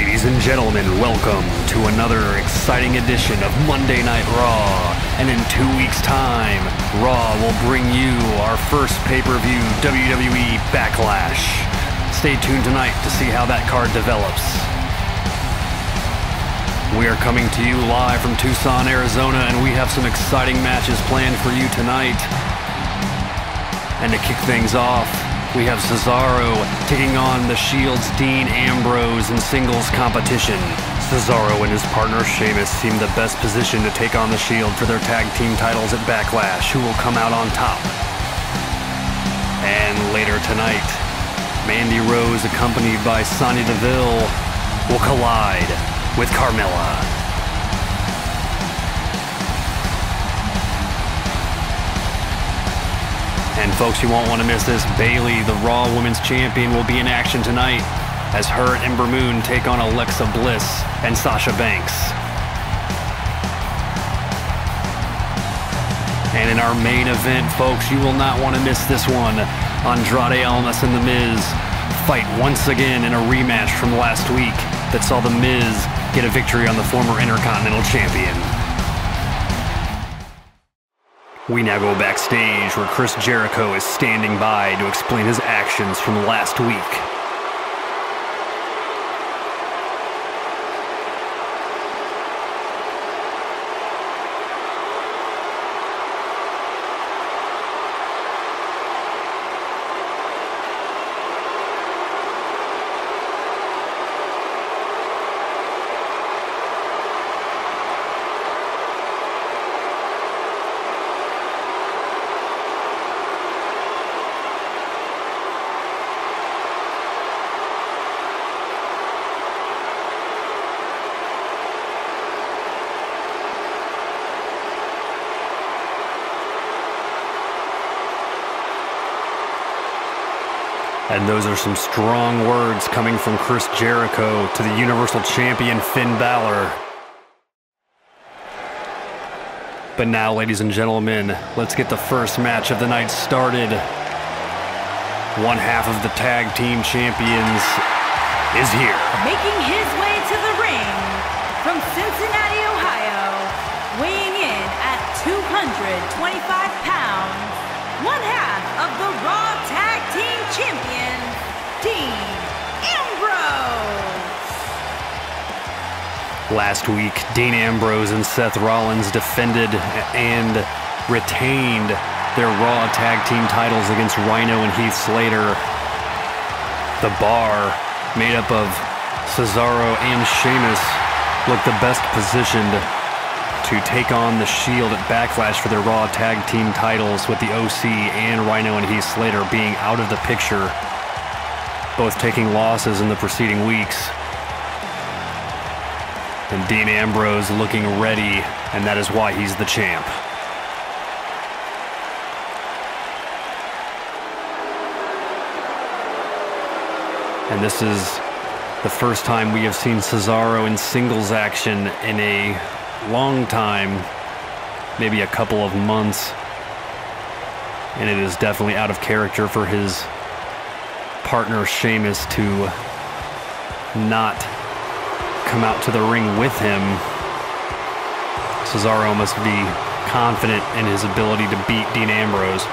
Ladies and gentlemen, welcome to another exciting edition of Monday Night Raw. And in 2 weeks' time, Raw will bring you our first pay-per-view WWE Backlash. Stay tuned tonight to see how that card develops. We are coming to you live from Tucson, Arizona, and we have some exciting matches planned for you tonight. And to kick things off, we have Cesaro taking on the Shield's Dean Ambrose in singles competition. Cesaro and his partner Sheamus seem the best position to take on the Shield for their tag team titles at Backlash, who will come out on top. And later tonight, Mandy Rose, accompanied by Sonya Deville, will collide with Carmella. And folks, you won't want to miss this. Bayley, the Raw Women's Champion, will be in action tonight as her and Ember Moon take on Alexa Bliss and Sasha Banks. And in our main event, folks, you will not want to miss this one. Andrade, Almas, and The Miz fight once again in a rematch from last week that saw The Miz get a victory on the former Intercontinental Champion. We now go backstage where Chris Jericho is standing by to explain his actions from last week. And those are some strong words coming from Chris Jericho to the Universal Champion Finn Balor. But now, ladies and gentlemen, let's get the first match of the night started. One half of the tag team champions is here. Making his way to the ring from Cincinnati, Ohio, weighing in at 225 pounds, one half of the Raw Tag Team Champion, Dean Ambrose. Last week, Dean Ambrose and Seth Rollins defended and retained their Raw Tag Team titles against Rhino and Heath Slater. The Bar, made up of Cesaro and Sheamus, looked the best positioned to take on the Shield at Backlash for their Raw Tag Team titles, with the OC and Rhino and Heath Slater being out of the picture, both taking losses in the preceding weeks. And Dean Ambrose looking ready, and that is why he's the champ. And this is the first time we have seen Cesaro in singles action in a long time, maybe a couple of months, and it is definitely out of character for his partner Sheamus to not come out to the ring with him. Cesaro must be confident in his ability to beat Dean Ambrose.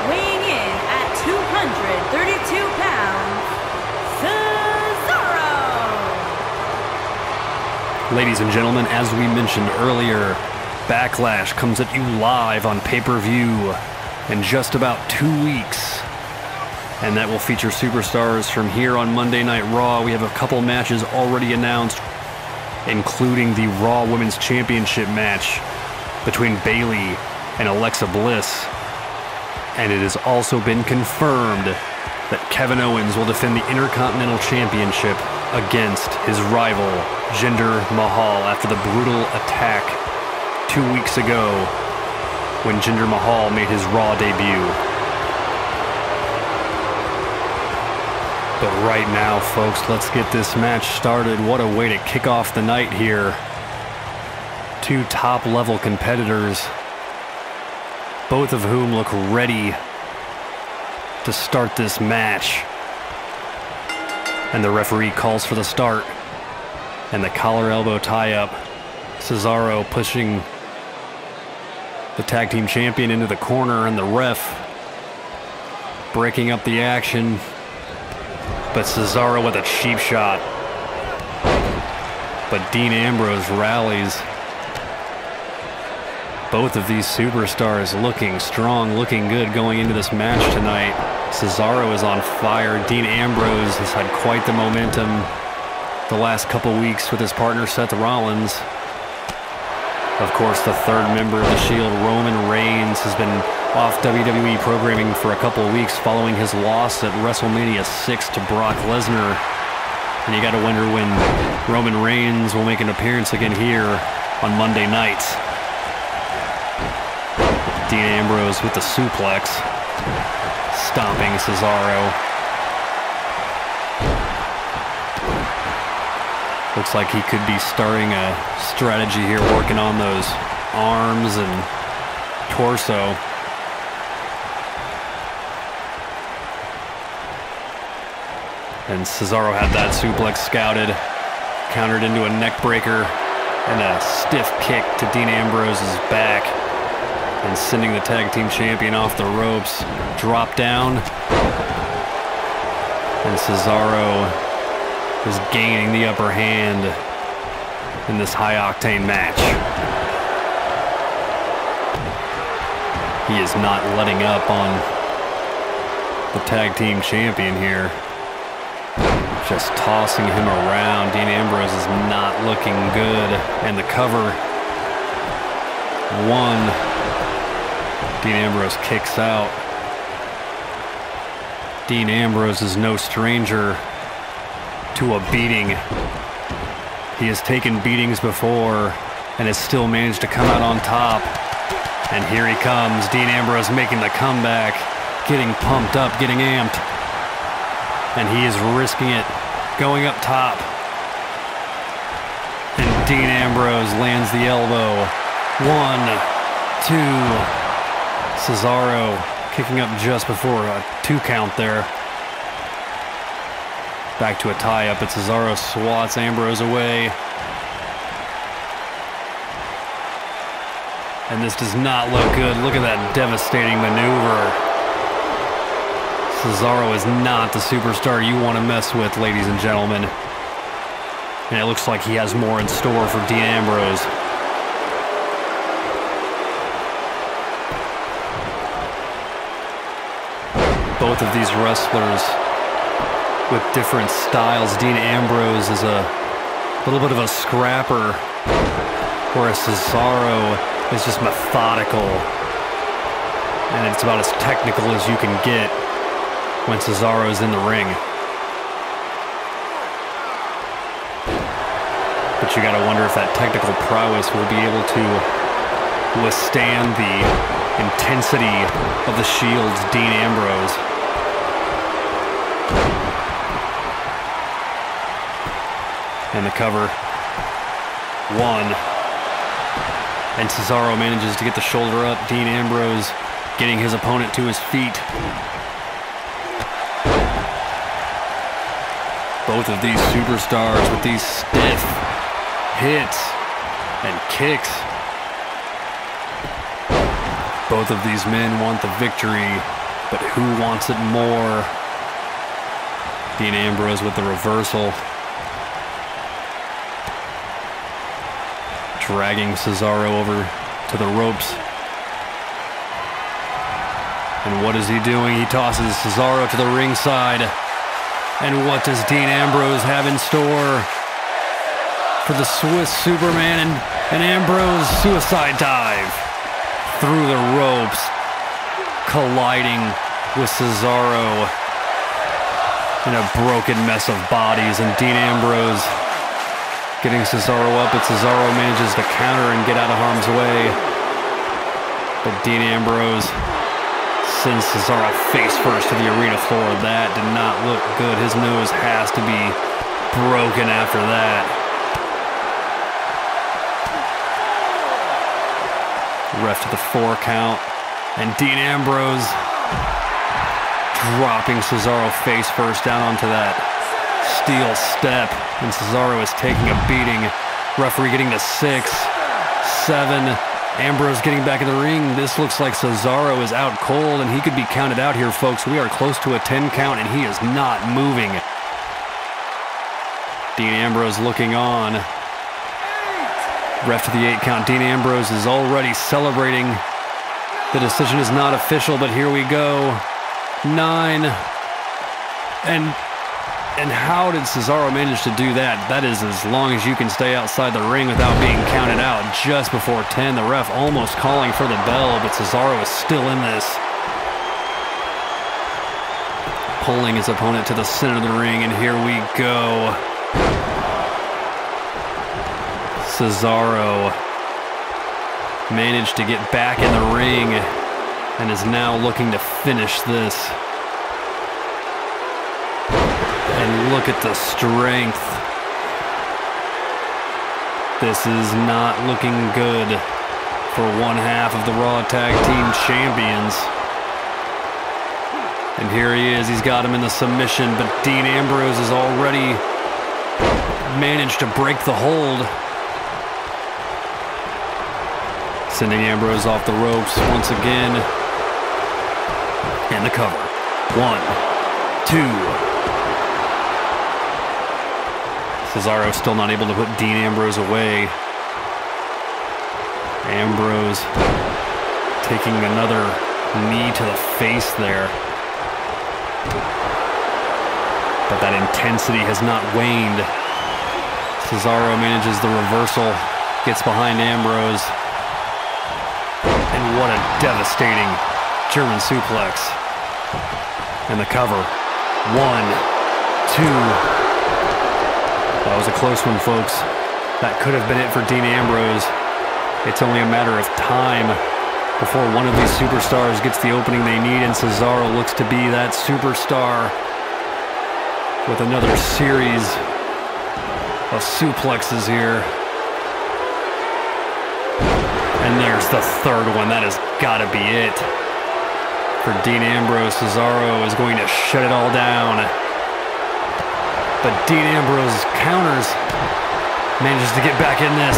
Weighing in at 232 pounds, Cesaro. Ladies and gentlemen, as we mentioned earlier, Backlash comes at you live on pay-per-view in just about 2 weeks. And that will feature superstars from here on Monday Night Raw. We have a couple matches already announced, including the Raw Women's Championship match between Bayley and Alexa Bliss. And it has also been confirmed that Kevin Owens will defend the Intercontinental Championship against his rival, Jinder Mahal, after the brutal attack 2 weeks ago when Jinder Mahal made his Raw debut. But right now, folks, let's get this match started. What a way to kick off the night here. Two top-level competitors, both of whom look ready to start this match. And the referee calls for the start. And the collar elbow tie-up. Cesaro pushing the tag team champion into the corner, and the ref breaking up the action. But Cesaro with a cheap shot. But Dean Ambrose rallies. Both of these superstars looking strong, looking good going into this match tonight. Cesaro is on fire. Dean Ambrose has had quite the momentum the last couple weeks with his partner Seth Rollins. Of course, the third member of the Shield, Roman Reigns, has been off WWE programming for a couple of weeks following his loss at WrestleMania 6 to Brock Lesnar. And you gotta wonder when Roman Reigns will make an appearance again here on Monday nights. Dean Ambrose with the suplex, stomping Cesaro. Looks like he could be starting a strategy here, working on those arms and torso. And Cesaro had that suplex scouted, countered into a neck breaker and a stiff kick to Dean Ambrose's back, and sending the tag team champion off the ropes. Drop down. And Cesaro is gaining the upper hand in this high-octane match. He is not letting up on the tag team champion here. Just tossing him around. Dean Ambrose is not looking good. And the cover. One. Dean Ambrose kicks out. Dean Ambrose is no stranger to a beating. He has taken beatings before and has still managed to come out on top. And here he comes, Dean Ambrose making the comeback, getting pumped up, getting amped. And he is risking it, going up top. And Dean Ambrose lands the elbow. 1, 2. Cesaro kicking up just before a 2 count there. Back to a tie-up, but Cesaro swats Ambrose away. And this does not look good. Look at that devastating maneuver. Cesaro is not the superstar you want to mess with, ladies and gentlemen. And it looks like he has more in store for Dean Ambrose. Both of these wrestlers with different styles. Dean Ambrose is a little bit of a scrapper, whereas Cesaro is just methodical. And it's about as technical as you can get when Cesaro is in the ring. But you gotta wonder if that technical prowess will be able to withstand the intensity of the Shield's Dean Ambrose. And the cover. 1. And Cesaro manages to get the shoulder up. Dean Ambrose getting his opponent to his feet. Both of these superstars with these stiff hits and kicks. Both of these men want the victory, but who wants it more? Dean Ambrose with the reversal. Dragging Cesaro over to the ropes. And what is he doing? He tosses Cesaro to the ringside. And what does Dean Ambrose have in store for the Swiss Superman and Ambrose suicide dive through the ropes, colliding with Cesaro in a broken mess of bodies, and Dean Ambrose getting Cesaro up, but Cesaro manages to counter and get out of harm's way. But Dean Ambrose sends Cesaro face first to the arena floor. That did not look good. His nose has to be broken after that. Ref to the 4 count. And Dean Ambrose dropping Cesaro face first down onto that steel step. And Cesaro is taking a beating. Referee getting to 6, 7. Ambrose getting back in the ring. This looks like Cesaro is out cold, and he could be counted out here, folks. We are close to a 10 count, and he is not moving. Dean Ambrose looking on. Ref to the 8 count. Dean Ambrose is already celebrating. The decision is not official, but here we go. 9. And how did Cesaro manage to do that? That is as long as you can stay outside the ring without being counted out. Just before 10, the ref almost calling for the bell, but Cesaro is still in this. Pulling his opponent to the center of the ring, and here we go. Cesaro managed to get back in the ring and is now looking to finish this. And look at the strength. This is not looking good for one half of the Raw Tag Team Champions. And here he is. He's got him in the submission, but Dean Ambrose has already managed to break the hold. Sending Ambrose off the ropes once again. And the cover. 1, 2. Cesaro still not able to put Dean Ambrose away. Ambrose taking another knee to the face there. But that intensity has not waned. Cesaro manages the reversal, gets behind Ambrose. And what a devastating German suplex. And the cover. 1, 2. That was a close one, folks. That could have been it for Dean Ambrose. It's only a matter of time before one of these superstars gets the opening they need, and Cesaro looks to be that superstar with another series of suplexes here. And there's the third one. That has got to be it. For Dean Ambrose, Cesaro is going to shut it all down. But Dean Ambrose counters, manages to get back in this.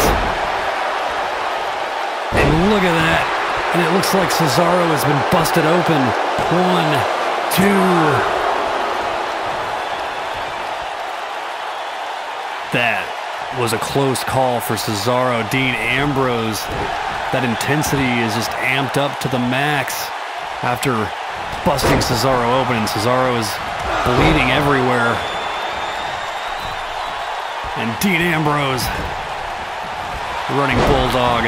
And look at that. And it looks like Cesaro has been busted open. 1, 2. That was a close call for Cesaro. Dean Ambrose, that intensity is just amped up to the max after busting Cesaro open. And Cesaro is bleeding everywhere. And Dean Ambrose running bulldog.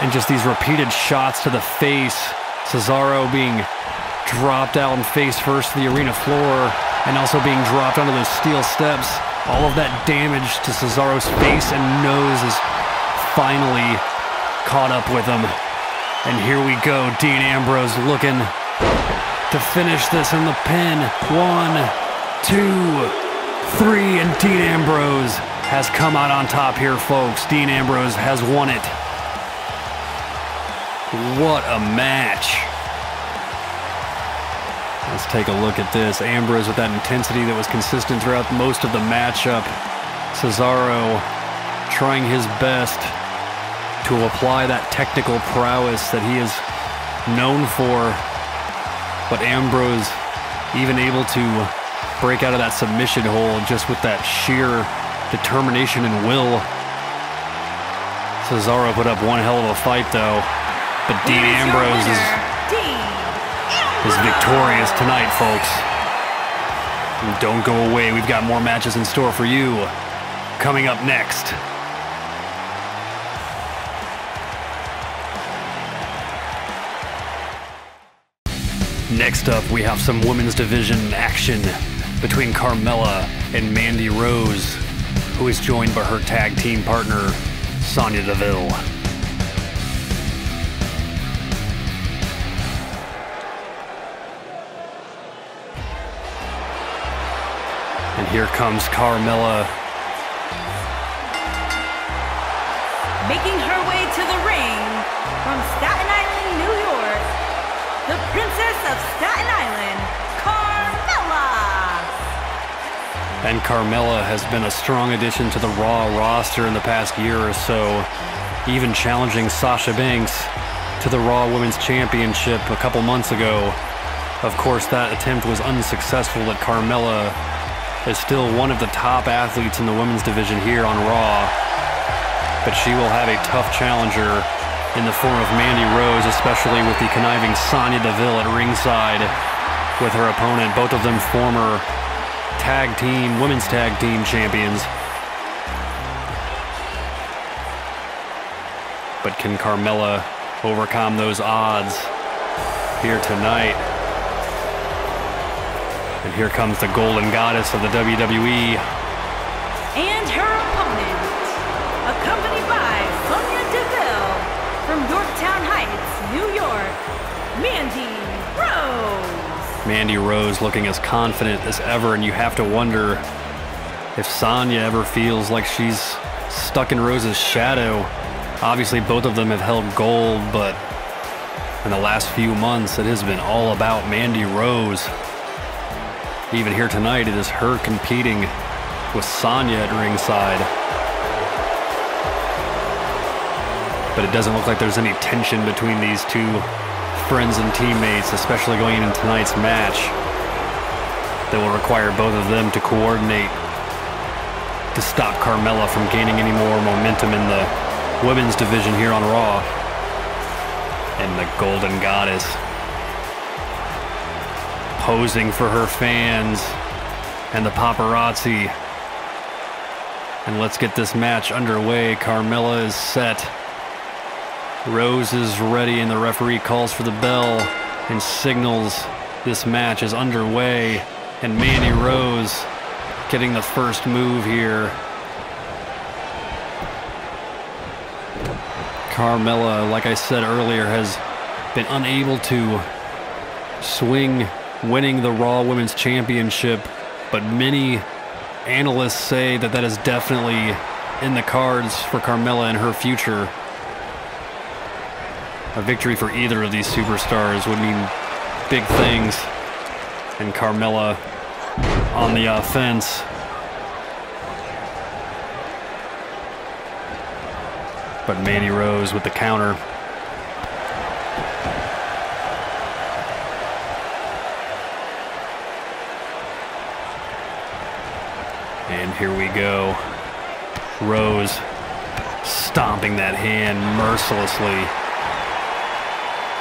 And just these repeated shots to the face. Cesaro being dropped out and face first to the arena floor. And also being dropped onto those steel steps. All of that damage to Cesaro's face and nose is finally caught up with him. And here we go. Dean Ambrose looking to finish this in the pin. 1, 2, 3, and Dean Ambrose has come out on top here, folks. Dean Ambrose has won it. What a match. Let's take a look at this. Ambrose with that intensity that was consistent throughout most of the matchup. Cesaro trying his best to apply that technical prowess that he is known for. But Ambrose even able to break out of that submission hold just with that sheer determination and will. Cesaro put up one hell of a fight, though. But Dean Ambrose is victorious tonight, folks. And don't go away. We've got more matches in store for you coming up next. Next up, we have some women's division action between Carmella and Mandy Rose, who is joined by her tag team partner, Sonya Deville. And here comes Carmella. Making her way to the ring from from Staten Island, New York, the Princess of Staten Island, Carmella. And Carmella has been a strong addition to the Raw roster in the past year or so, even challenging Sasha Banks to the Raw Women's Championship a couple months ago. Of course, that attempt was unsuccessful, but Carmella is still one of the top athletes in the women's division here on Raw. But she will have a tough challenger in the form of Mandy Rose, especially with the conniving Sonya Deville at ringside with her opponent, both of them former women's tag team champions. But can Carmella overcome those odds here tonight? And here comes the Golden Goddess of the WWE. And her opponent, accompanied by Sonya Deville from Yorktown Heights, New York, Mandy Rose. Mandy Rose looking as confident as ever, and you have to wonder if Sonya ever feels like she's stuck in Rose's shadow. Obviously, both of them have held gold, but in the last few months, it has been all about Mandy Rose. Even here tonight, it is her competing with Sonya at ringside. But it doesn't look like there's any tension between these two friends and teammates, especially going into tonight's match. That will require both of them to coordinate to stop Carmella from gaining any more momentum in the women's division here on Raw. And the Golden Goddess posing for her fans and the paparazzi. And let's get this match underway. Carmella is set. Rose is ready, and the referee calls for the bell and signals this match is underway. And Mandy Rose getting the first move here. Carmella, like I said earlier, has been unable to swing winning the Raw Women's Championship, but many analysts say that that is definitely in the cards for Carmella and her future. A victory for either of these superstars would mean big things, and Carmella on the offense. But Mandy Rose with the counter. And here we go. Rose stomping that hand mercilessly.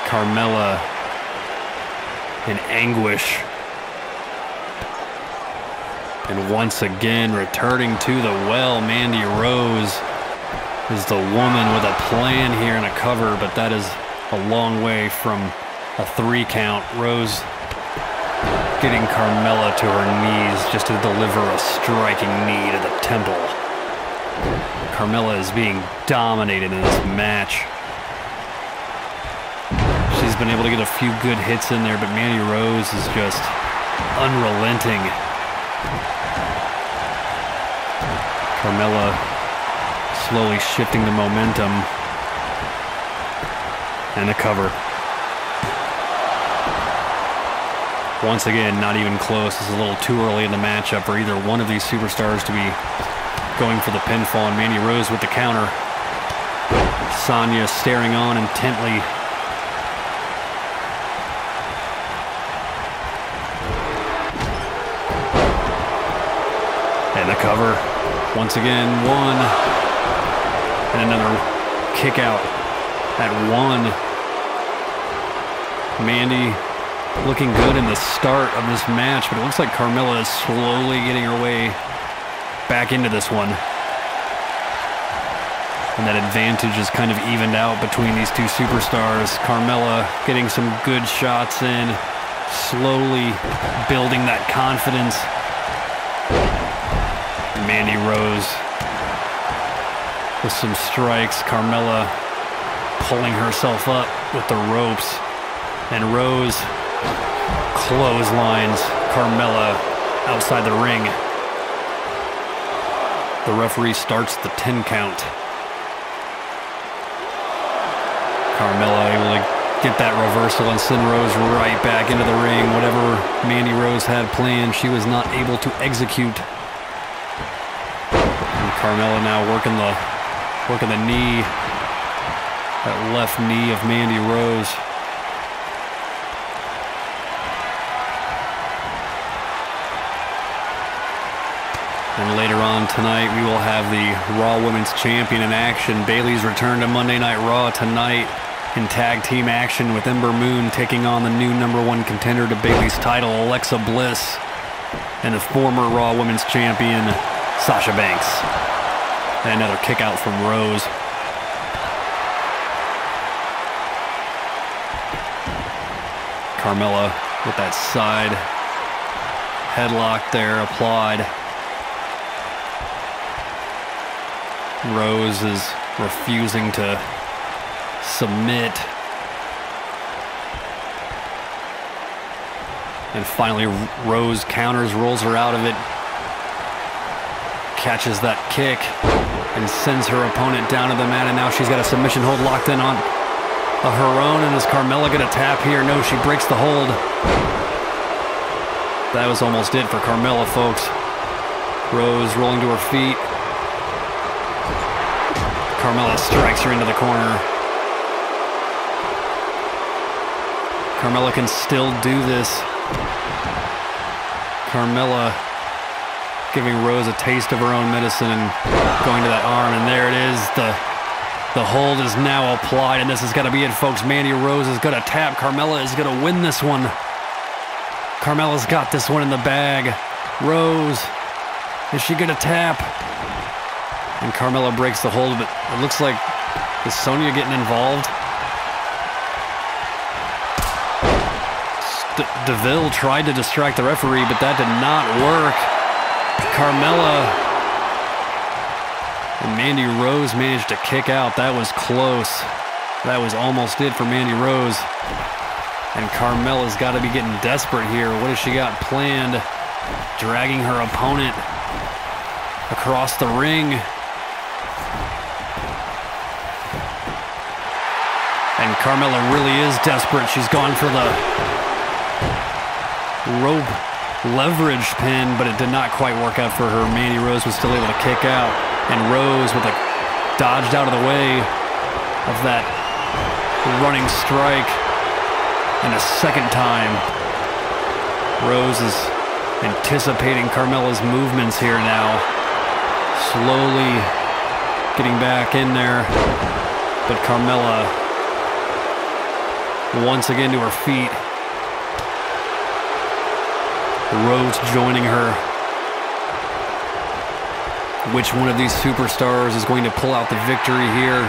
Carmella in anguish. And once again, returning to the well, Mandy Rose is the woman with a plan here and a cover, but that is a long way from a 3 count. Rose getting Carmella to her knees just to deliver a striking knee to the temple. Carmella is being dominated in this match. She's been able to get a few good hits in there, but Mandy Rose is just unrelenting. Carmella slowly shifting the momentum. And the cover. Once again, not even close. This is a little too early in the matchup for either one of these superstars to be going for the pinfall. And Mandy Rose with the counter. Sonya staring on intently. And the cover. Once again, 1. And another kick out at 1. Mandy looking good in the start of this match, but it looks like Carmella is slowly getting her way back into this one. And that advantage is kind of evened out between these two superstars. Carmella getting some good shots in, slowly building that confidence. Mandy Rose with some strikes. Carmella pulling herself up with the ropes. And Rose clotheslines Carmella outside the ring. The referee starts the 10 count. Carmella able to get that reversal and send Rose right back into the ring. Whatever Mandy Rose had planned, she was not able to execute. And Carmella now working the knee, that left knee of Mandy Rose. And later on tonight, we will have the Raw Women's Champion in action. Bayley's return to Monday Night Raw tonight in tag team action with Ember Moon taking on the new #1 contender to Bayley's title, Alexa Bliss, and the former Raw Women's Champion, Sasha Banks. And another kick out from Rose. Carmella with that side headlock there applied. Rose is refusing to submit. And finally, Rose counters, rolls her out of it, catches that kick, and sends her opponent down to the mat. And now she's got a submission hold locked in on her own. And is Carmella going to tap here? No, she breaks the hold. That was almost it for Carmella, folks. Rose rolling to her feet. Carmella strikes her into the corner. Carmella can still do this. Carmella giving Rose a taste of her own medicine and going to that arm, and there it is. The hold is now applied, and this is going to be it, folks. Mandy Rose is going to tap. Carmella is going to win this one. Carmella's got this one in the bag. Rose, is she going to tap? And Carmella breaks the hold, but it looks like, is Sonya getting involved? DeVille tried to distract the referee, but that did not work. Carmella and Mandy Rose managed to kick out. That was close. That was almost it for Mandy Rose. And Carmella's got to be getting desperate here. What has she got planned? Dragging her opponent across the ring. And Carmella really is desperate. She's gone for the rope leverage pin, but it did not quite work out for her. Mandy Rose was still able to kick out, and Rose with a dodged out of the way of that running strike. And a second time, Rose is anticipating Carmella's movements here now, slowly getting back in there, but Carmella once again to her feet. Rose joining her. Which one of these superstars is going to pull out the victory here?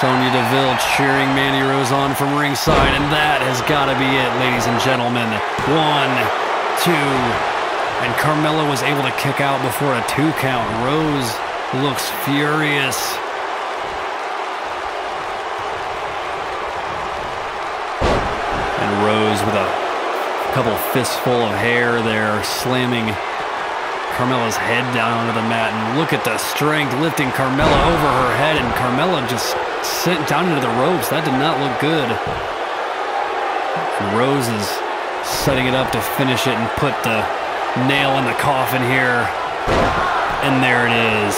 Sonya Deville cheering Mandy Rose on from ringside, and that has got to be it, ladies and gentlemen. 1, 2, and Carmella was able to kick out before a 2 count. Rose looks furious. And Rose with a couple fistful of hair there, slamming Carmella's head down onto the mat. And look at the strength, lifting Carmella over her head, and Carmella just sent down into the ropes. That did not look good. And Rose is setting it up to finish it and put the nail in the coffin here. And there it is.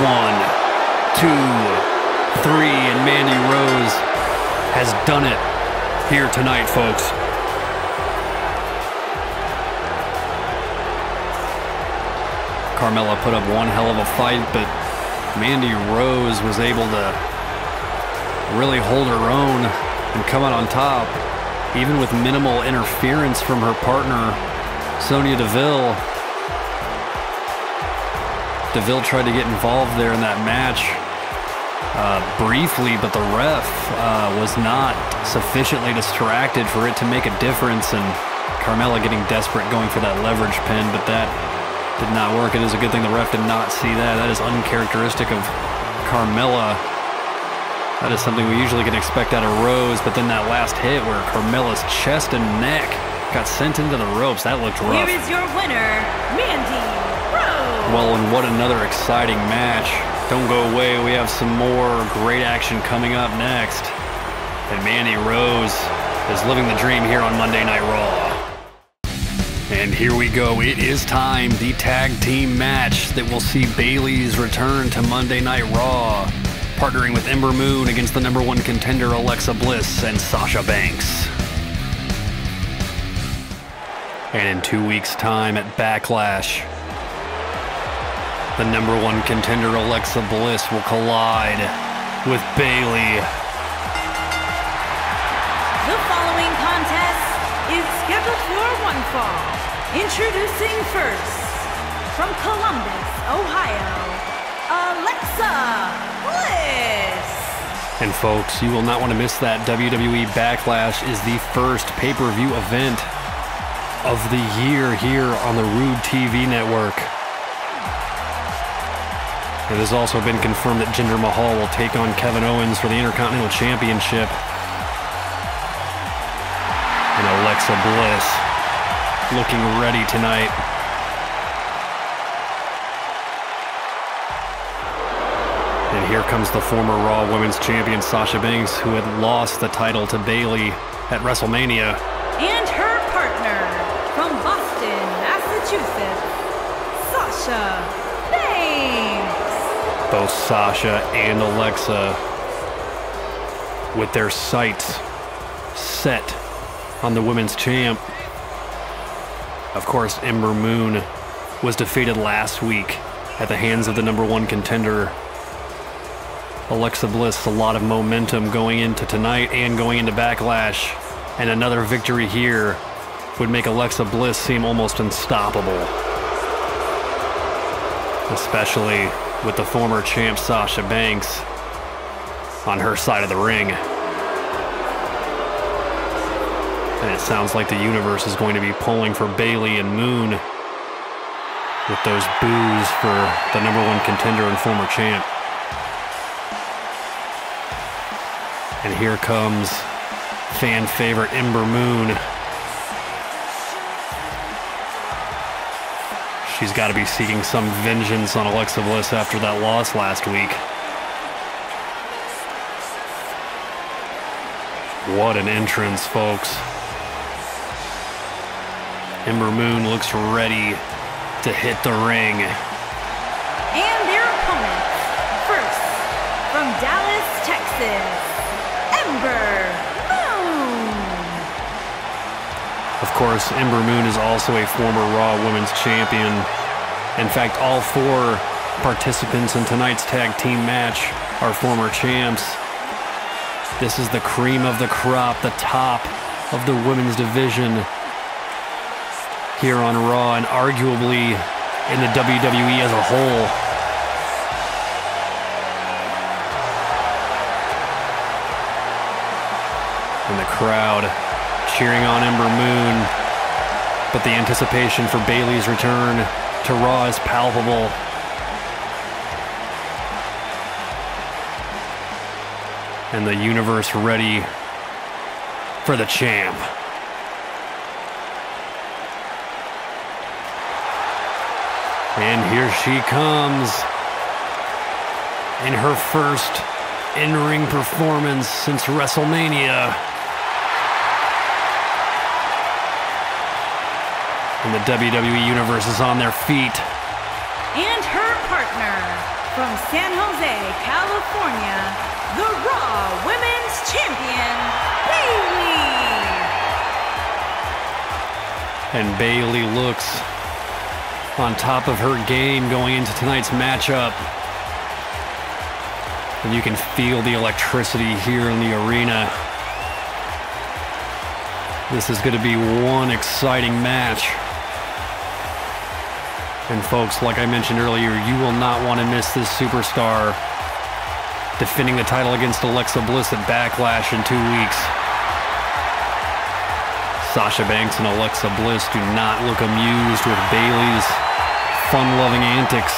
1, 2, 3, and Mandy Rose has done it here tonight, folks. Carmella put up one hell of a fight, but Mandy Rose was able to really hold her own and come out on top, even with minimal interference from her partner, Sonya Deville. Deville tried to get involved there in that match briefly, but the ref was not sufficiently distracted for it to make a difference, and Carmella getting desperate going for that leverage pin, but that did not work. It is a good thing the ref did not see that. That is uncharacteristic of Carmella. That is something we usually can expect out of Rose, but then that last hit where Carmella's chest and neck got sent into the ropes, that looked rough. Here is your winner, Mandy Rose. Well, and what another exciting match. Don't go away, we have some more great action coming up next. And Mandy Rose is living the dream here on Monday Night Raw. And here we go, it is time, the tag team match that will see Bayley's return to Monday Night Raw, partnering with Ember Moon against the #1 contender Alexa Bliss and Sasha Banks. And in 2 weeks' time at Backlash, the #1 contender Alexa Bliss will collide with Bayley. The following contest is scheduled for one fall. Introducing first, from Columbus, Ohio, Alexa Bliss. And folks, you will not want to miss that. WWE Backlash is the first pay-per-view event of the year here on the Rude TV network. It has also been confirmed that Jinder Mahal will take on Kevin Owens for the Intercontinental Championship. And Alexa Bliss looking ready tonight. And here comes the former Raw Women's Champion Sasha Banks, who had lost the title to Bayley at WrestleMania. And her partner from Boston, Massachusetts, Sasha Banks. Both Sasha and Alexa with their sights set on the women's champ. Of course, Ember Moon was defeated last week at the hands of the #1 contender Alexa Bliss. A lot of momentum going into tonight and going into Backlash, and another victory here would make Alexa Bliss seem almost unstoppable, especially with the former champ Sasha Banks on her side of the ring. And it sounds like the universe is going to be pulling for Bayley and Moon with those boos for the #1 contender and former champ. And here comes fan favorite Ember Moon. She's got to be seeking some vengeance on Alexa Bliss after that loss last week. What an entrance, folks. Ember Moon looks ready to hit the ring. And their opponents, first, from Dallas, Texas, Ember Moon. Of course, Ember Moon is also a former Raw Women's Champion. In fact, all 4 participants in tonight's tag team match are former champs. This is the cream of the crop, the top of the women's division here on Raw, and arguably in the WWE as a whole. And the crowd cheering on Ember Moon, but the anticipation for Bayley's return to Raw is palpable. And the universe ready for the champ. And here she comes in her first in-ring performance since WrestleMania. And the WWE Universe is on their feet. And her partner from San Jose, California, the Raw Women's Champion, Bayley. And Bayley looks on top of her game going into tonight's matchup. And you can feel the electricity here in the arena. This is going to be one exciting match. And folks, like I mentioned earlier, you will not want to miss this superstar defending the title against Alexa Bliss at Backlash in 2 weeks. Sasha Banks and Alexa Bliss do not look amused with Bayley's fun-loving antics.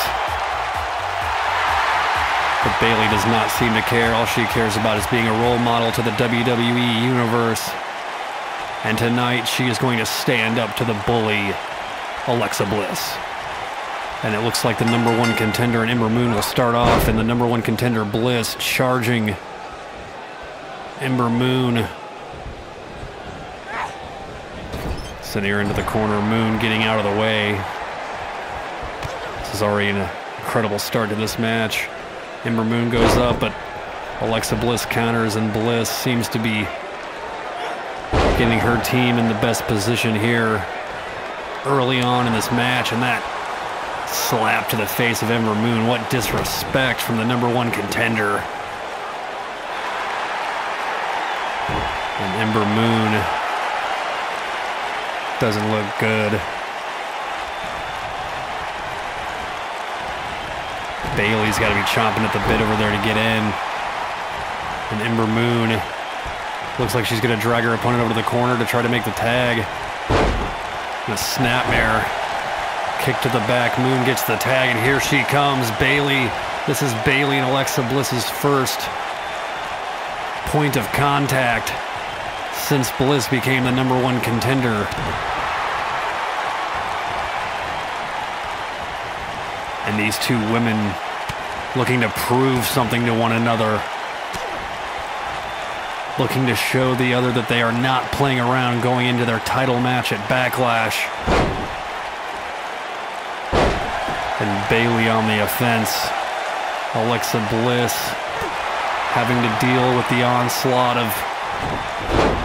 But Bayley does not seem to care. All she cares about is being a role model to the WWE Universe. And tonight, she is going to stand up to the bully, Alexa Bliss. And it looks like the #1 contender and Ember Moon will start off, and the #1 contender Bliss charging Ember Moon. Sending her into the corner. Moon getting out of the way. This is already an incredible start to this match. Ember Moon goes up, but Alexa Bliss counters, and Bliss seems to be getting her team in the best position here early on in this match, and that slap to the face of Ember Moon. What disrespect from the #1 contender. And Ember Moon doesn't look good. Bayley's got to be chomping at the bit over there to get in. And Ember Moon looks like she's going to drag her opponent over to the corner to try to make the tag. And a snapmare. Kick to the back. Moon gets the tag, and here she comes. Bayley. This is Bayley and Alexa Bliss's first point of contact since Bliss became the #1 contender. And these two women looking to prove something to one another. Looking to show the other that they are not playing around going into their title match at Backlash. And Bayley on the offense. Alexa Bliss having to deal with the onslaught of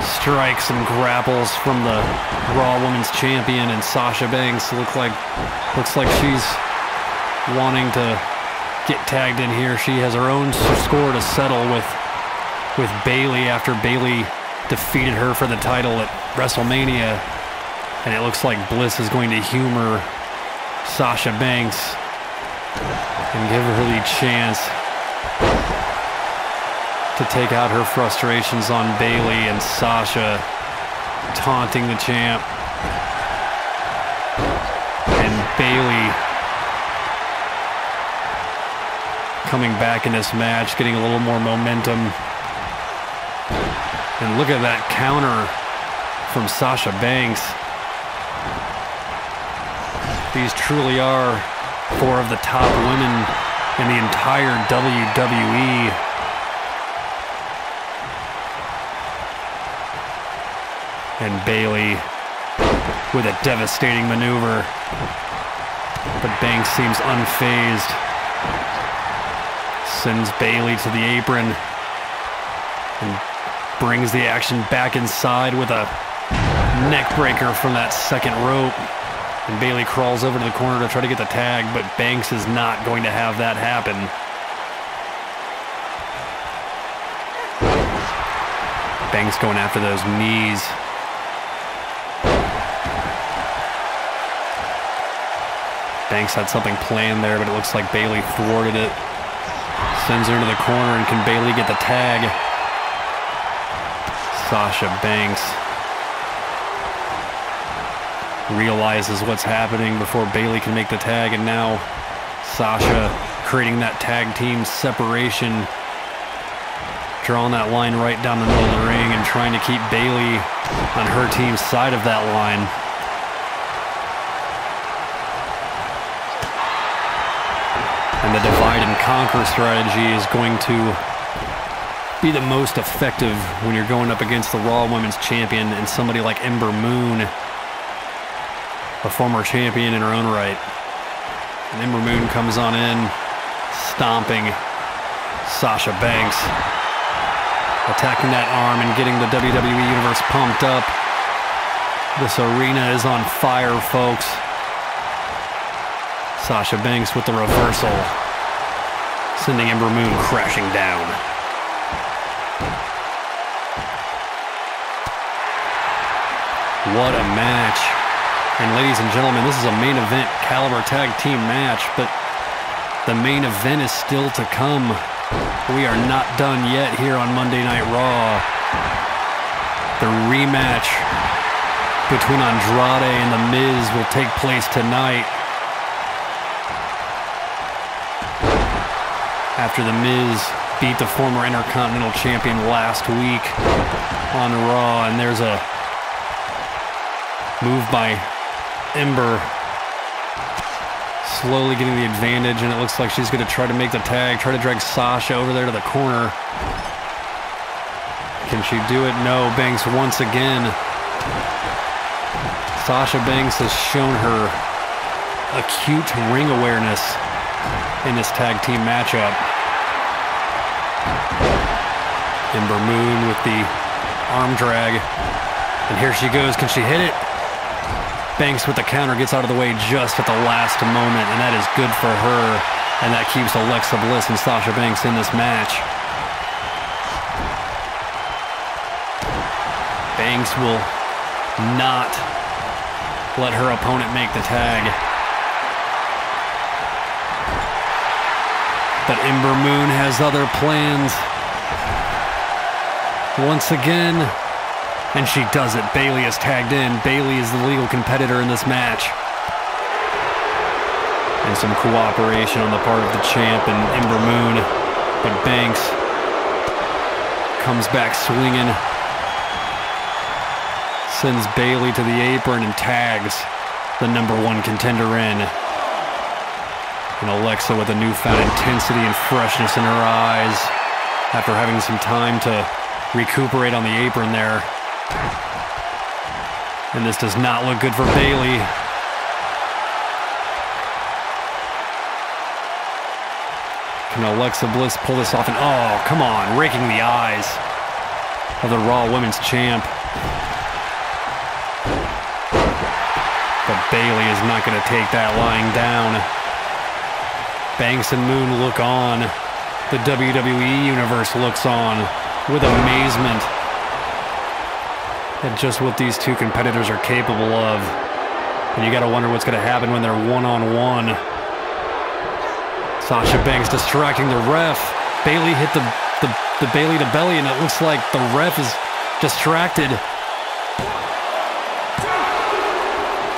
strikes and grapples from the Raw Women's Champion, and Sasha Banks looks like she's wanting to get tagged in here. She has her own score to settle with Bayley after Bayley defeated her for the title at WrestleMania, and it looks like Bliss is going to humor Sasha Banks and give her the chance to take out her frustrations on Bayley, and Sasha taunting the champ. And Bayley coming back in this match, getting a little more momentum. And look at that counter from Sasha Banks. These truly are four of the top women in the entire WWE. And Bayley with a devastating maneuver. But Banks seems unfazed. Sends Bayley to the apron and brings the action back inside with a neck breaker from that second rope. And Bayley crawls over to the corner to try to get the tag, but Banks is not going to have that happen. Banks going after those knees. Banks had something planned there, but it looks like Bayley thwarted it. Sends her into the corner, and can Bayley get the tag? Sasha Banks realizes what's happening before Bayley can make the tag, and now Sasha creating that tag team separation, drawing that line right down the middle of the ring and trying to keep Bayley on her team's side of that line. And the divide and conquer strategy is going to be the most effective when you're going up against the Raw Women's Champion and somebody like Ember Moon, a former champion in her own right. And Ember Moon comes on in, stomping Sasha Banks, attacking that arm and getting the WWE Universe pumped up. This arena is on fire, folks. Sasha Banks with the reversal, sending Ember Moon crashing down. What a match. And ladies and gentlemen, this is a main event caliber tag team match, but the main event is still to come. We are not done yet here on Monday Night Raw. The rematch between Andrade and The Miz will take place tonight, after The Miz beat the former Intercontinental Champion last week on Raw. And there's a move by Ember slowly getting the advantage, and it looks like she's going to try to make the tag, try to drag Sasha over there to the corner. Can she do it? No. Banks once again. Sasha Banks has shown her acute ring awareness in this tag team matchup. Ember Moon with the arm drag. And here she goes. Can she hit it? Banks with the counter gets out of the way just at the last moment, and that is good for her. And that keeps Alexa Bliss and Sasha Banks in this match. Banks will not let her opponent make the tag. But Ember Moon has other plans. Once again, and she does it. Bayley is tagged in. Bayley is the legal competitor in this match. And some cooperation on the part of the champ and Ember Moon. But Banks comes back swinging. Sends Bayley to the apron and tags the #1 contender in. And Alexa with a newfound intensity and freshness in her eyes after having some time to recuperate on the apron there. And this does not look good for Bayley. Can Alexa Bliss pull this off? And oh, come on, raking the eyes of the Raw Women's Champ. But Bayley is not going to take that lying down. Banks and Moon look on. The WWE Universe looks on with amazement at just what these two competitors are capable of. And you got to wonder what's going to happen when they're one-on-one. Sasha Banks distracting the ref. Bayley hit the Bayley to belly, and it looks like the ref is distracted.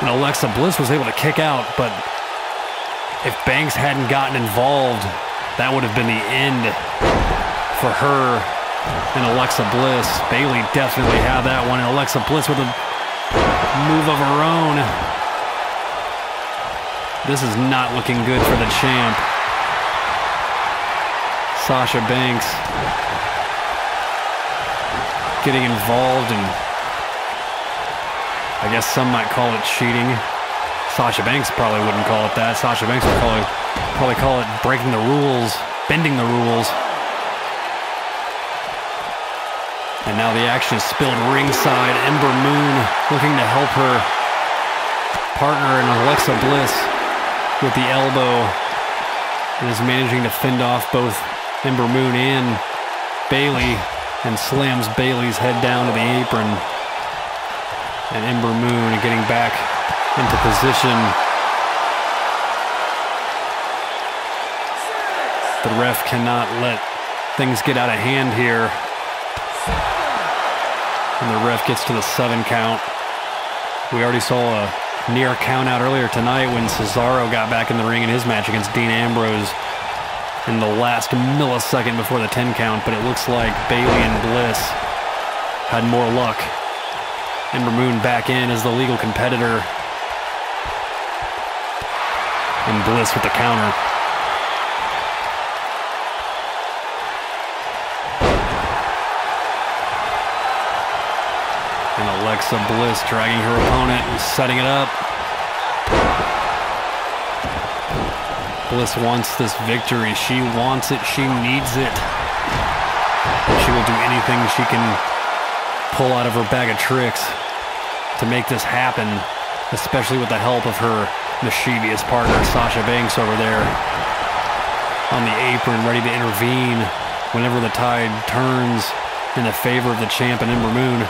And Alexa Bliss was able to kick out, but if Banks hadn't gotten involved, that would have been the end for her and Alexa Bliss. Bayley definitely had that one, and Alexa Bliss with a move of her own. This is not looking good for the champ. Sasha Banks getting involved, and I guess some might call it cheating. Sasha Banks probably wouldn't call it that. Sasha Banks would probably call it breaking the rules, bending the rules. And now the action is spilled ringside. Ember Moon looking to help her partner in Alexa Bliss with the elbow, and is managing to fend off both Ember Moon and Bayley, and slams Bayley's head down to the apron. And Ember Moon getting back into position. The ref cannot let things get out of hand here. And the ref gets to the 7 count. We already saw a near count out earlier tonight when Cesaro got back in the ring in his match against Dean Ambrose in the last millisecond before the 10 count, but it looks like Bayley and Bliss had more luck. Ember Moon back in as the legal competitor. And Bliss with the counter. And Alexa Bliss dragging her opponent and setting it up. Bliss wants this victory. She wants it. She needs it. And she will do anything she can pull out of her bag of tricks to make this happen, especially with the help of her mischievous partner, Sasha Banks, over there on the apron, ready to intervene whenever the tide turns in the favor of the champ and Ember Moon.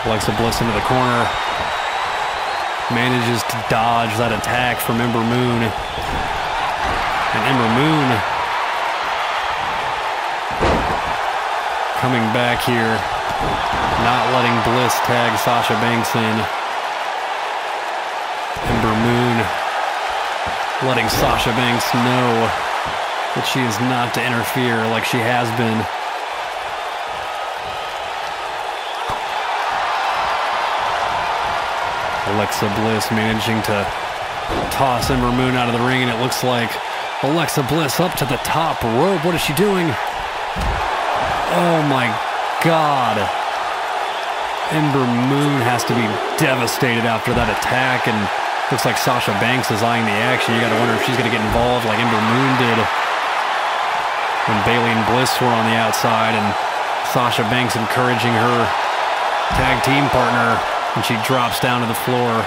Alexa Bliss into the corner. Manages to dodge that attack from Ember Moon. And Ember Moon coming back here, not letting Bliss tag Sasha Banks in. Ember Moon letting Sasha Banks know that she is not to interfere like she has been. Alexa Bliss managing to toss Ember Moon out of the ring, and it looks like Alexa Bliss up to the top rope. What is she doing? Oh my God. Ember Moon has to be devastated after that attack, and looks like Sasha Banks is eyeing the action. You got to wonder if she's going to get involved like Ember Moon did when Bayley and Bliss were on the outside, and Sasha Banks encouraging her tag team partner, and she drops down to the floor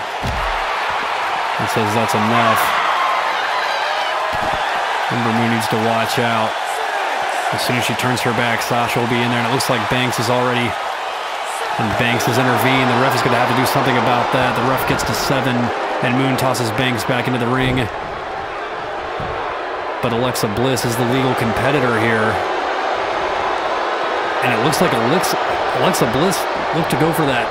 and says that's enough. Ember Moon needs to watch out. As soon as she turns her back, Sasha will be in there, and it looks like Banks is already, and Banks has intervened. The ref is going to have to do something about that. The ref gets to 7, and Moon tosses Banks back into the ring. But Alexa Bliss is the legal competitor here. And it looks like Alexa Bliss looked to go for that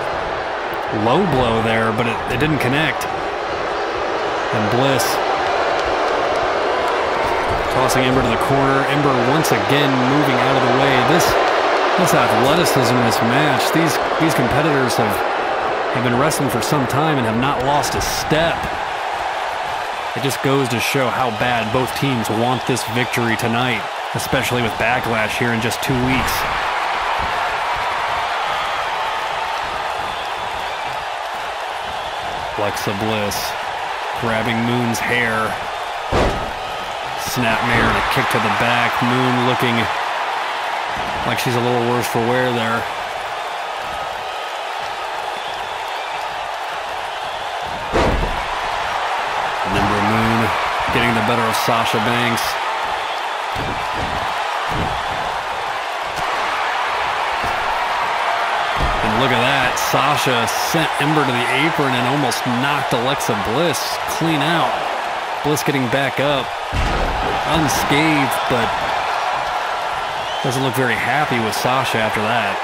low blow there, but it didn't connect. And Bliss tossing Ember to the corner. Ember once again moving out of the way. This athleticism in this match. These competitors have been wrestling for some time and have not lost a step. It just goes to show how bad both teams want this victory tonight, especially with Backlash here in just 2 weeks. Alexa Bliss grabbing Moon's hair. Snapmare and a kick to the back. Moon looking like she's a little worse for wear there. And Ember Moon getting the better of Sasha Banks. And look at that. Sasha sent Ember to the apron and almost knocked Alexa Bliss clean out. Bliss getting back up unscathed, but doesn't look very happy with Sasha after that.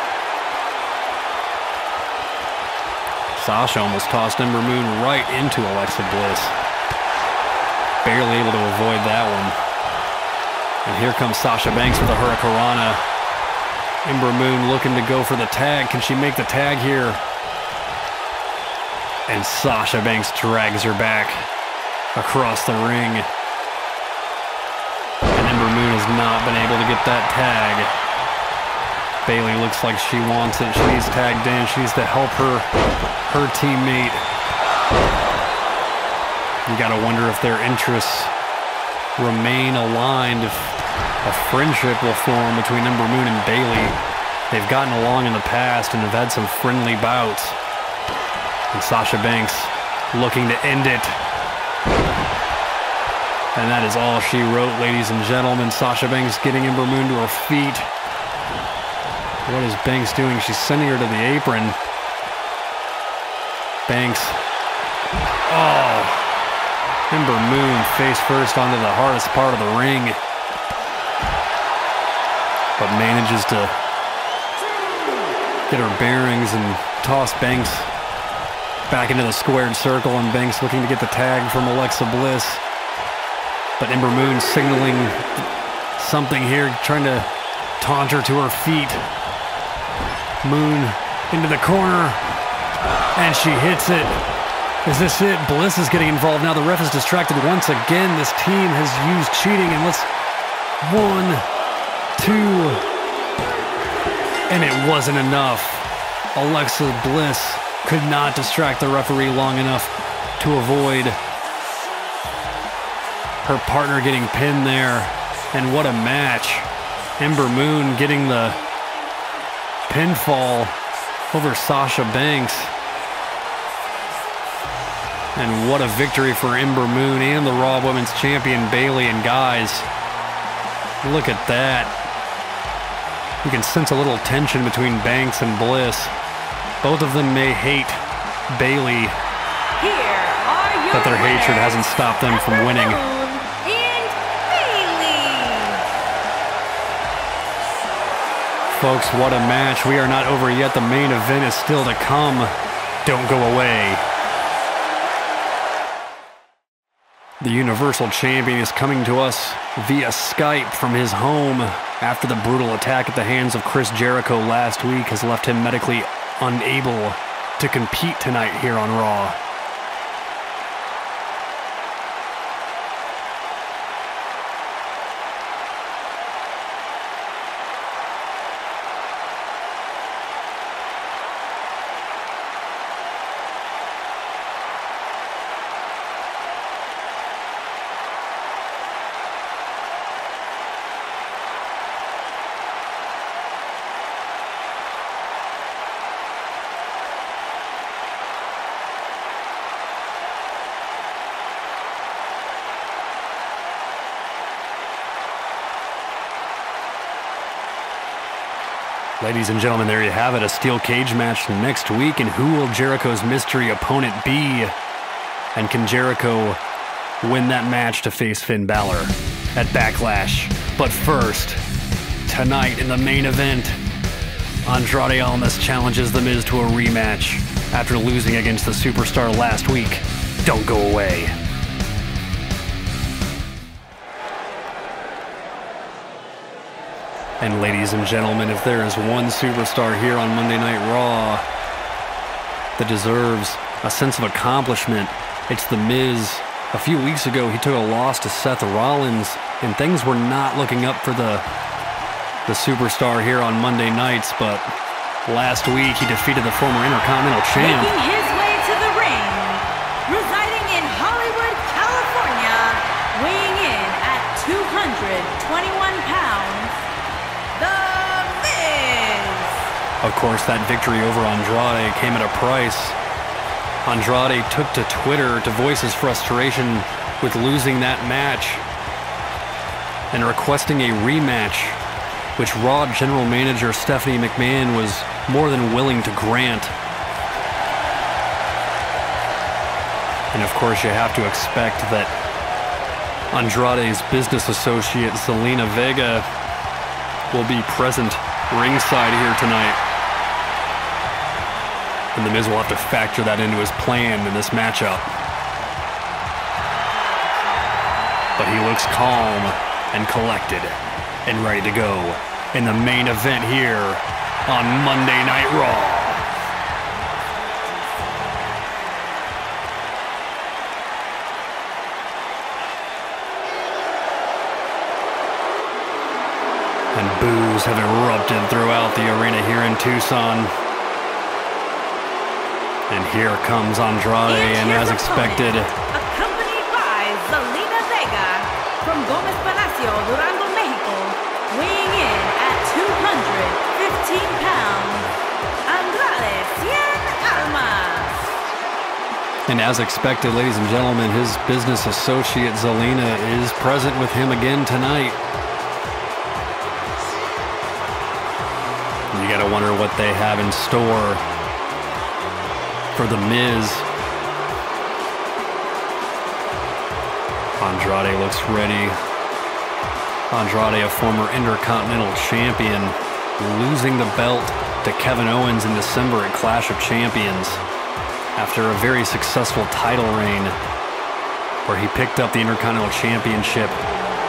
Sasha almost tossed Ember Moon right into Alexa Bliss. Barely able to avoid that one. And here comes Sasha Banks with a Hurricanrana. Ember Moon looking to go for the tag. Can she make the tag here? And Sasha Banks drags her back across the ring. And Ember Moon has not been able to get that tag. Bayley looks like she wants it. She needs tagged in. She needs to help her teammate. You gotta wonder if their interests remain aligned, if a friendship will form between Ember Moon and Bayley. They've gotten along in the past and have had some friendly bouts. And Sasha Banks looking to end it. And that is all she wrote, ladies and gentlemen. Sasha Banks getting Ember Moon to her feet. What is Banks doing? She's sending her to the apron. Banks. Oh. Ember Moon face first onto the hardest part of the ring. But manages to get her bearings and toss Banks back into the squared circle, and Banks looking to get the tag from Alexa Bliss. But Ember Moon signaling something here, trying to taunt her to her feet. Moon into the corner, and she hits it. Is this it? Bliss is getting involved now. The ref is distracted once again. This team has used cheating, and let's... 1, 2, and it wasn't enough. Alexa Bliss could not distract the referee long enough to avoid her partner getting pinned there. And what a match. Ember Moon getting the pinfall over Sasha Banks. And what a victory for Ember Moon and the Raw Women's Champion Bayley. And guys, look at that. You can sense a little tension between Banks and Bliss. Both of them may hate Bayley, but their hatred hasn't stopped them from winning. Folks, what a match. We are not over yet. The main event is still to come. Don't go away. The Universal Champion is coming to us via Skype from his home after the brutal attack at the hands of Chris Jericho last week has left him medically unable to compete tonight here on Raw. Ladies and gentlemen, there you have it, a steel cage match next week. And who will Jericho's mystery opponent be? And can Jericho win that match to face Finn Balor at Backlash? But first, tonight in the main event, Andrade Almas challenges The Miz to a rematch after losing against the Superstar last week. Don't go away. And ladies and gentlemen, if there is one superstar here on Monday Night Raw that deserves a sense of accomplishment, it's The Miz. A few weeks ago, he took a loss to Seth Rollins, and things were not looking up for the superstar here on Monday nights, but last week he defeated the former Intercontinental Champ. Making his way to the ring, residing in Hollywood, California, weighing in at 221 pounds, The Miz. Of course, that victory over Andrade came at a price. Andrade took to Twitter to voice his frustration with losing that match and requesting a rematch, which Raw General Manager Stephanie McMahon was more than willing to grant. And of course, you have to expect that Andrade's business associate, Zelina Vega, will be present ringside here tonight. And The Miz will have to factor that into his plan in this matchup. But he looks calm and collected and ready to go in the main event here on Monday Night Raw. And boos have erupted throughout the arena here in Tucson. And here comes Andrade, and as expected, accompanied by Zelina Vega from Gomez Palacio, Durango, Mexico, weighing in at 215 pounds, Andrade Cien Almas. And as expected, ladies and gentlemen, his business associate Zelina is present with him again tonight. You gotta wonder what they have in store for The Miz. Andrade looks ready. Andrade, a former Intercontinental Champion, losing the belt to Kevin Owens in December at Clash of Champions after a very successful title reign where he picked up the Intercontinental Championship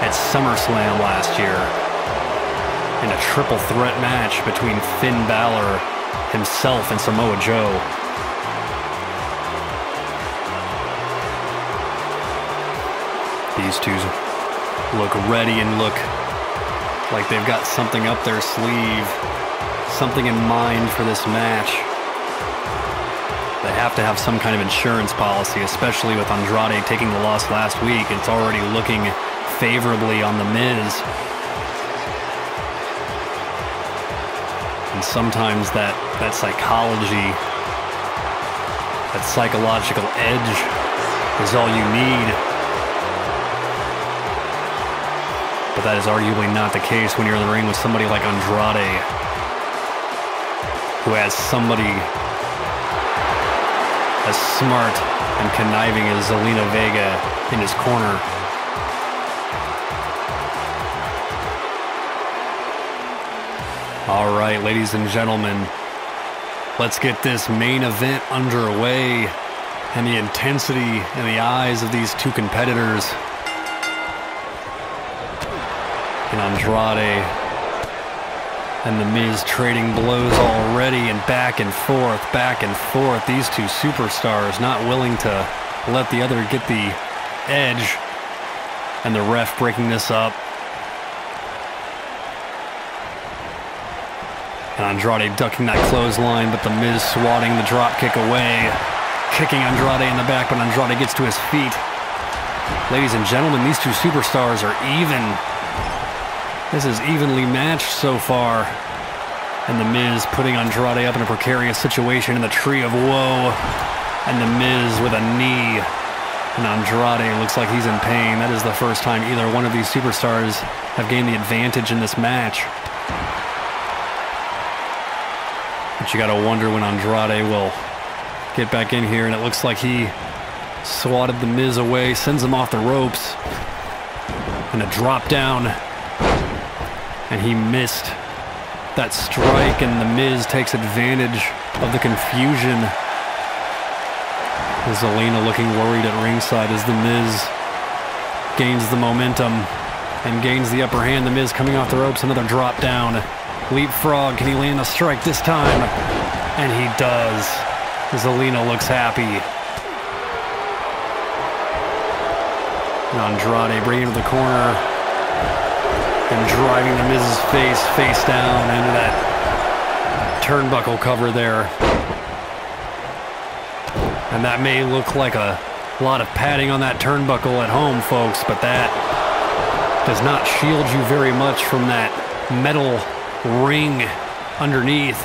at SummerSlam last year in a triple threat match between Finn Balor, himself, and Samoa Joe. These two look ready and look like they've got something up their sleeve, something in mind for this match. They have to have some kind of insurance policy, especially with Andrade taking the loss last week. It's already looking favorably on The Miz. And sometimes that psychology, that psychological edge is all you need. But that is arguably not the case when you're in the ring with somebody like Andrade, who has somebody as smart and conniving as Zelina Vega in his corner. All right, ladies and gentlemen, let's get this main event underway, and the intensity in the eyes of these two competitors. And Andrade and The Miz trading blows already, and back and forth, back and forth. These two superstars not willing to let the other get the edge, and the ref breaking this up. And Andrade ducking that clothesline, but The Miz swatting the drop kick away, kicking Andrade in the back, but Andrade gets to his feet. Ladies and gentlemen, these two superstars are even. This is evenly matched so far. And The Miz putting Andrade up in a precarious situation in the Tree of Woe. And The Miz with a knee. And Andrade looks like he's in pain. That is the first time either one of these superstars have gained the advantage in this match. But you got to wonder when Andrade will get back in here, and it looks like he swatted the Miz away, sends him off the ropes, and a drop down, and he missed that strike, and the Miz takes advantage of the confusion. Zelina looking worried at ringside as the Miz gains the momentum and gains the upper hand. The Miz coming off the ropes, another drop down. Leapfrog, can he land a strike this time? And he does. Zelina looks happy. And Andrade bringing to the corner and driving the Miz's face down into that turnbuckle cover there. And that may look like a lot of padding on that turnbuckle at home, folks, but that does not shield you very much from that metal ring underneath.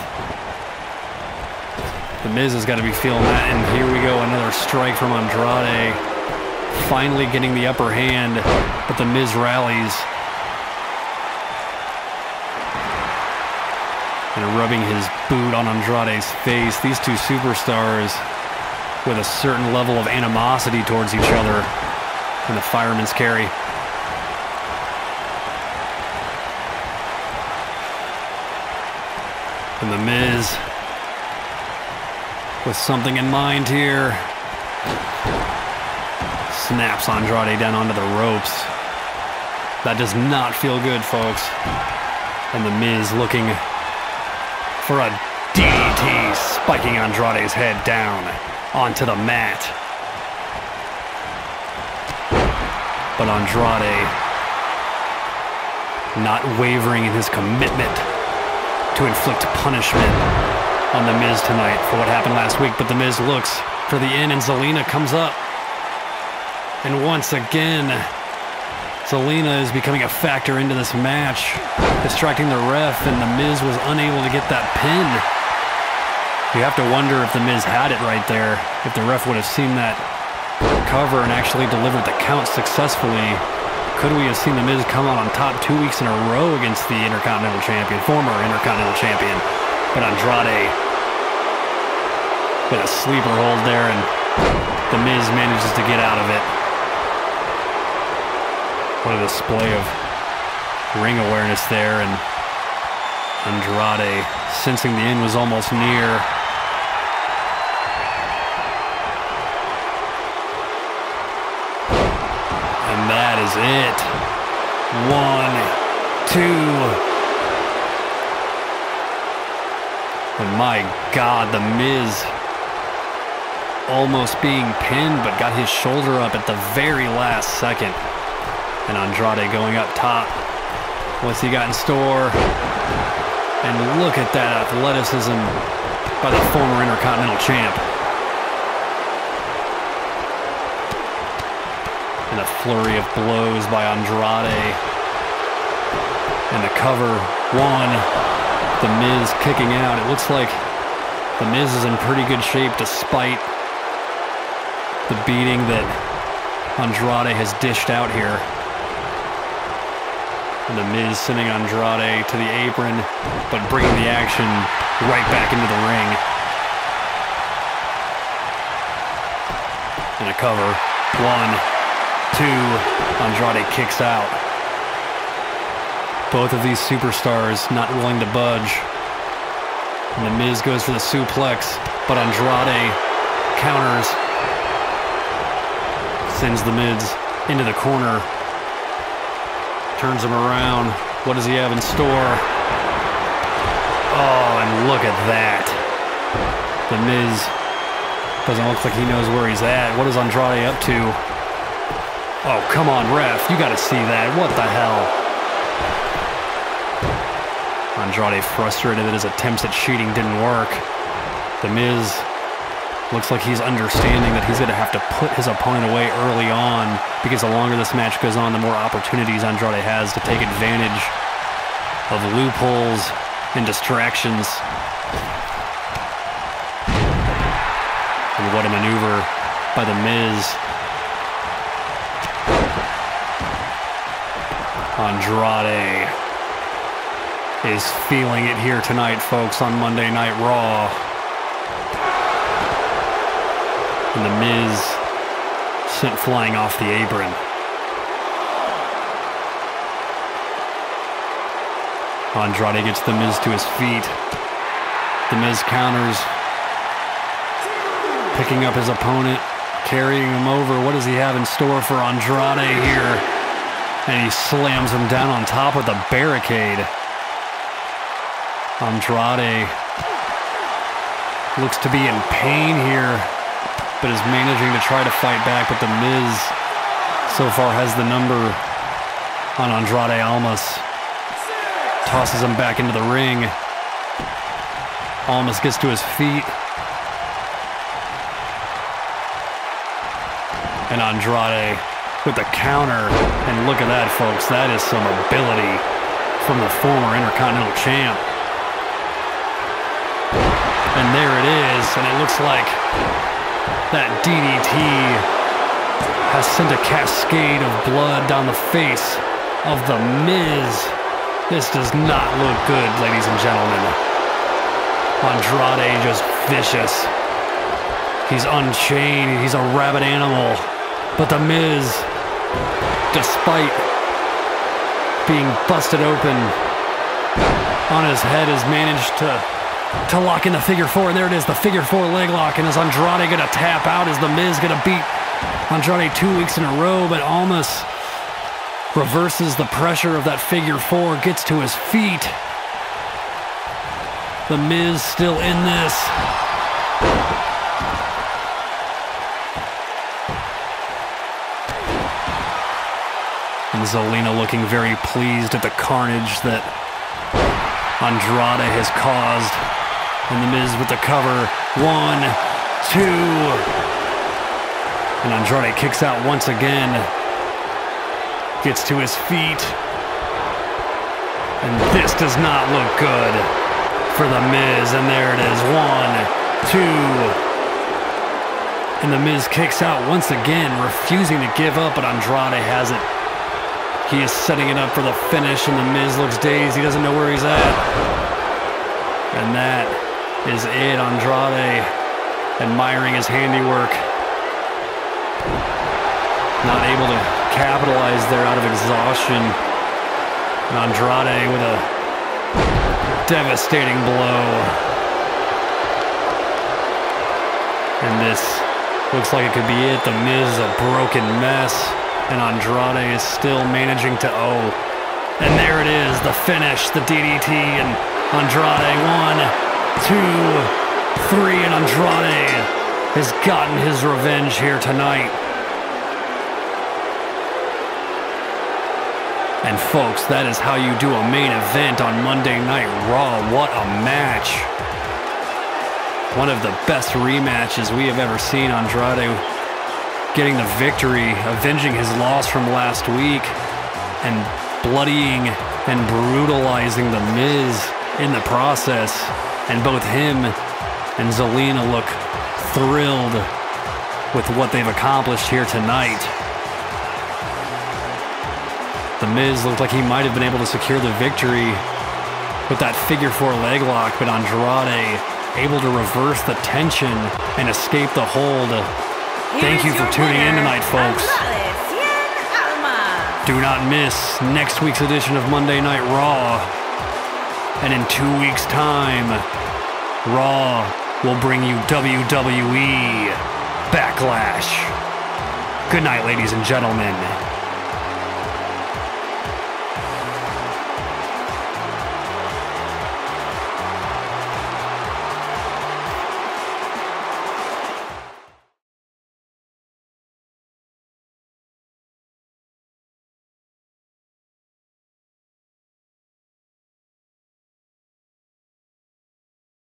The Miz has got to be feeling that, and here we go, another strike from Andrade. Finally getting the upper hand, but the Miz rallies. And rubbing his boot on Andrade's face. These two superstars with a certain level of animosity towards each other in the fireman's carry. And the Miz with something in mind here. Snaps Andrade down onto the ropes. That does not feel good, folks. And the Miz looking for a DDT, spiking Andrade's head down onto the mat. But Andrade not wavering in his commitment to inflict punishment on the Miz tonight for what happened last week. But the Miz looks for the end, and Zelina comes up. And once again, Zelina is becoming a factor into this match, distracting the ref, and the Miz was unable to get that pin. You have to wonder if the Miz had it right there, if the ref would have seen that cover and actually delivered the count successfully. Could we have seen the Miz come out on top 2 weeks in a row against the Intercontinental Champion, former Intercontinental Champion? But Andrade with a sleeper hold there, and the Miz manages to get out of it. What a display of ring awareness there, and Andrade sensing the end was almost near. And that is it. 1, 2. And my God, the Miz almost being pinned, but got his shoulder up at the very last second. And Andrade going up top. What's he got in store? And look at that athleticism by the former Intercontinental Champ. And a flurry of blows by Andrade. And the cover, one. The Miz kicking out. It looks like the Miz is in pretty good shape despite the beating that Andrade has dished out here. And the Miz sending Andrade to the apron, but bringing the action right back into the ring. And a cover. 1, 2. Andrade kicks out. Both of these superstars not willing to budge. And the Miz goes for the suplex, but Andrade counters. Sends the Miz into the corner. Turns him around. What does he have in store? Oh, and look at that. The Miz doesn't look like he knows where he's at. What is Andrade up to? Oh, come on, ref. You got to see that. What the hell? Andrade frustrated that his attempts at cheating didn't work. The Miz looks like he's understanding that he's going to have to put his opponent away early on, because the longer this match goes on, the more opportunities Andrade has to take advantage of loopholes and distractions. And what a maneuver by the Miz. Andrade is feeling it here tonight, folks, on Monday Night Raw. And The Miz sent flying off the apron. Andrade gets The Miz to his feet. The Miz counters, picking up his opponent, carrying him over. What does he have in store for Andrade here? And he slams him down on top of the barricade. Andrade looks to be in pain here, but is managing to try to fight back. But The Miz so far has the number on Andrade Almas. Tosses him back into the ring. Almas gets to his feet. And Andrade with the counter. And look at that, folks. That is some ability from the former Intercontinental Champ. And there it is. And it looks like that DDT has sent a cascade of blood down the face of The Miz. This does not look good, ladies and gentlemen. Andrade just vicious. He's unchained. He's a rabid animal. But The Miz, despite being busted open on his head, has managed to lock in the figure four. And there it is, the figure four leg lock. And is Andrade going to tap out? Is The Miz going to beat Andrade 2 weeks in a row? But Almas reverses the pressure of that figure four, gets to his feet. The Miz still in this. And Zelina looking very pleased at the carnage that Andrade has caused. And The Miz with the cover. 1, 2. And Andrade kicks out once again. Gets to his feet. And this does not look good for The Miz. And there it is. 1, 2. And The Miz kicks out once again, refusing to give up, but Andrade has it. He is setting it up for the finish, and The Miz looks dazed. He doesn't know where he's at. And that is it. Andrade admiring his handiwork. Not able to capitalize there out of exhaustion. And Andrade with a devastating blow. And this looks like it could be it. The Miz is a broken mess. And Andrade is still managing to owe. And there it is, the finish, the DDT, and Andrade, 1, 2, 3, and Andrade has gotten his revenge here tonight. And folks, that is how you do a main event on Monday Night Raw. What a match. One of the best rematches we have ever seen. Andrade getting the victory, avenging his loss from last week, and bloodying and brutalizing The Miz in the process. And both him and Zelina look thrilled with what they've accomplished here tonight. The Miz looked like he might have been able to secure the victory with that figure four leg lock, but Andrade able to reverse the tension and escape the hold. Thank you for tuning in tonight, folks. Cien, Almas. Do not miss next week's edition of Monday Night Raw. And in 2 weeks' time, Raw will bring you WWE Backlash. Good night, ladies and gentlemen.